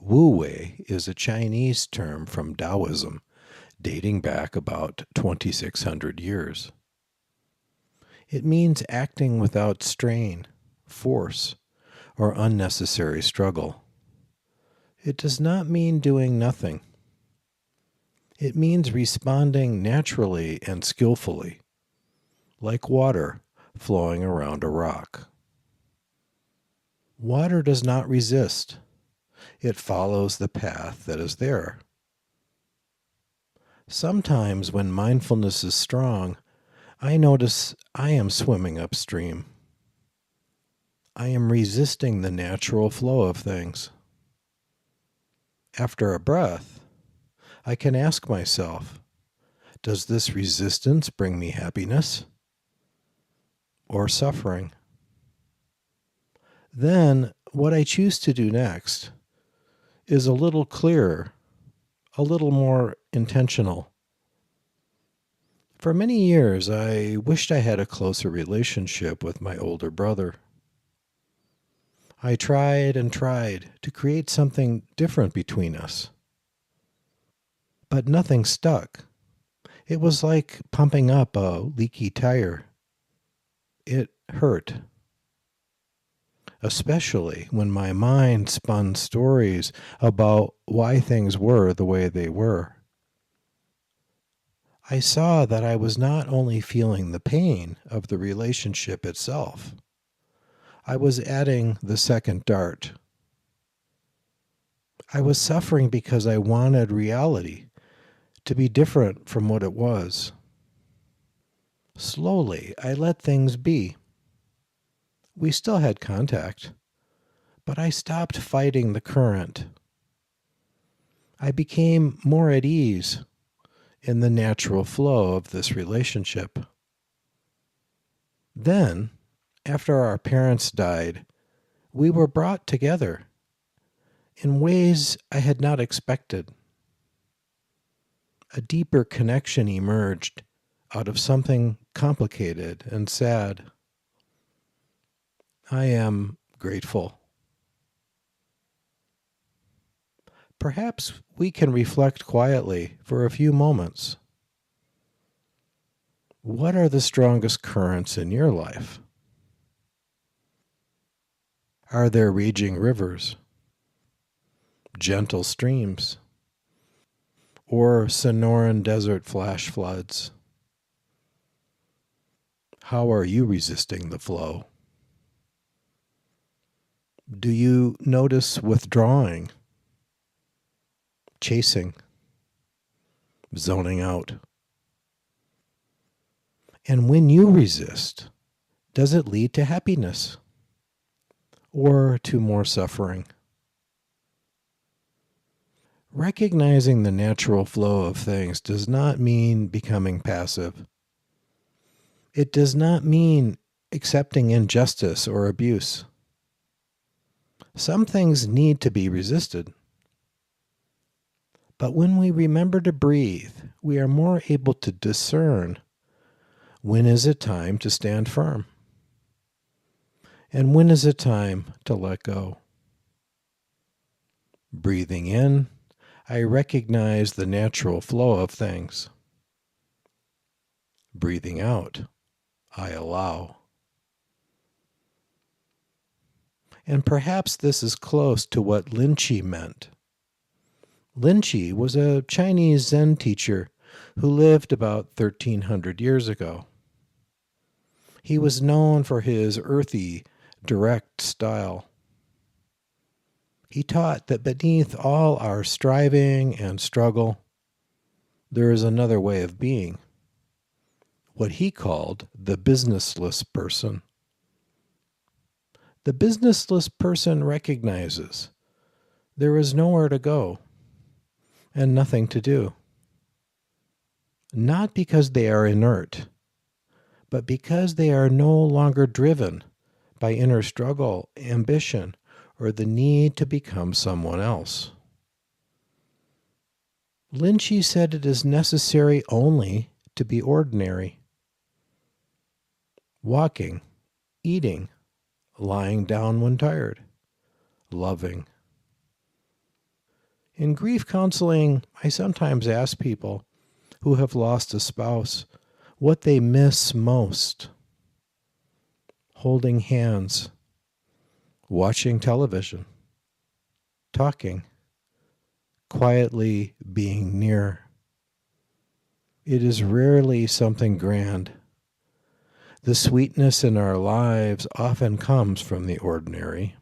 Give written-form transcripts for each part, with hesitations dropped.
Wu-wei is a Chinese term from Daoism, dating back about 2,600 years. It means acting without strain, force, or unnecessary struggle. It does not mean doing nothing. It means responding naturally and skillfully, like water flowing around a rock. Water does not resist. It follows the path that is there. Sometimes when mindfulness is strong, I notice I am swimming upstream. I am resisting the natural flow of things. After a breath, I can ask myself, does this resistance bring me happiness or suffering? Then what I choose to do next is a little clearer, a little more intentional. For many years, I wished I had a closer relationship with my older brother. I tried and tried to create something different between us, but nothing stuck. It was like pumping up a leaky tire. It hurt, especially when my mind spun stories about why things were the way they were. I saw that I was not only feeling the pain of the relationship itself, I was adding the second dart. I was suffering because I wanted reality to be different from what it was. Slowly, I let things be. We still had contact, but I stopped fighting the current. I became more at ease in the natural flow of this relationship. Then, after our parents died, we were brought together in ways I had not expected. A deeper connection emerged out of something complicated and sad. I am grateful. Perhaps we can reflect quietly for a few moments. What are the strongest currents in your life? Are there raging rivers, gentle streams, or Sonoran desert flash floods? How are you resisting the flow? Do you notice withdrawing, chasing, zoning out? And when you resist, does it lead to happiness or to more suffering? Recognizing the natural flow of things does not mean becoming passive. It does not mean accepting injustice or abuse. Some things need to be resisted. But when we remember to breathe, we are more able to discern when is it time to stand firm, and when is it time to let go. Breathing in, I recognize the natural flow of things. Breathing out, I allow. And perhaps this is close to what Linji meant. Linji was a Chinese Zen teacher who lived about 1,300 years ago. He was known for his earthy, direct style. He taught that beneath all our striving and struggle, there is another way of being, what he called the businessless person. The businessless person recognizes there is nowhere to go and nothing to do. Not because they are inert, but because they are no longer driven by inner struggle, ambition, or the need to become someone else. Linji said it is necessary only to be ordinary. Walking, eating, lying down when tired, loving. In grief counseling, I sometimes ask people who have lost a spouse what they miss most. Holding hands, watching television, talking, quietly being near. It is rarely something grand. The sweetness in our lives often comes from the ordinary,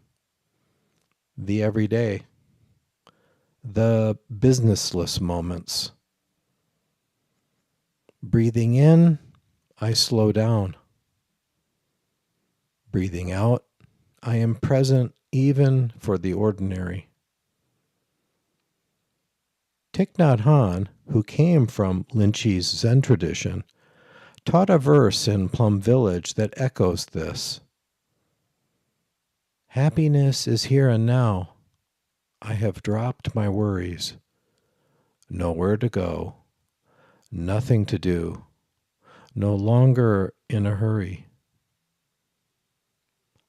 the everyday, the businessless moments. Breathing in, I slow down. Breathing out, I am present even for the ordinary. Thich Nhat Hanh, who came from Linji's Zen tradition, taught a verse in Plum Village that echoes this. Happiness is here and now. I have dropped my worries. Nowhere to go. Nothing to do. No longer in a hurry.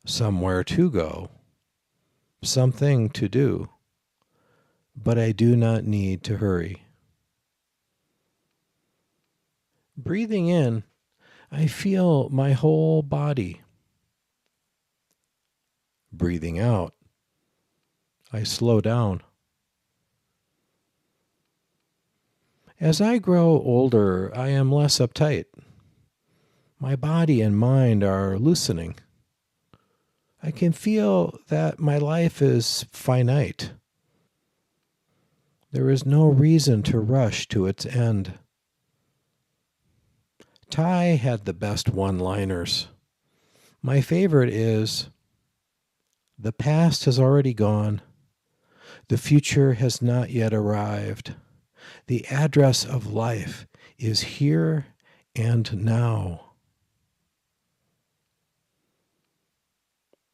Somewhere to go. Something to do. But I do not need to hurry. Breathing in, I feel my whole body. Breathing out, I slow down. As I grow older, I am less uptight. My body and mind are loosening. I can feel that my life is finite. There is no reason to rush to its end. Tai had the best one-liners. My favorite is, the past has already gone. The future has not yet arrived. The address of life is here and now.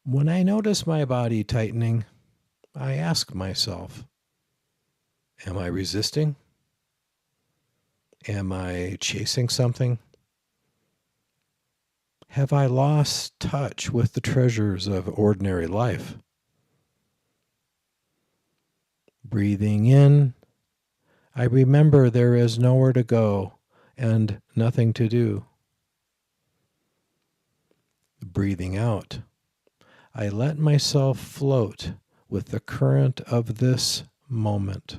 When I notice my body tightening, I ask myself, am I resisting? Am I chasing something? Have I lost touch with the treasures of ordinary life? Breathing in, I remember there is nowhere to go and nothing to do. Breathing out, I let myself float with the current of this moment.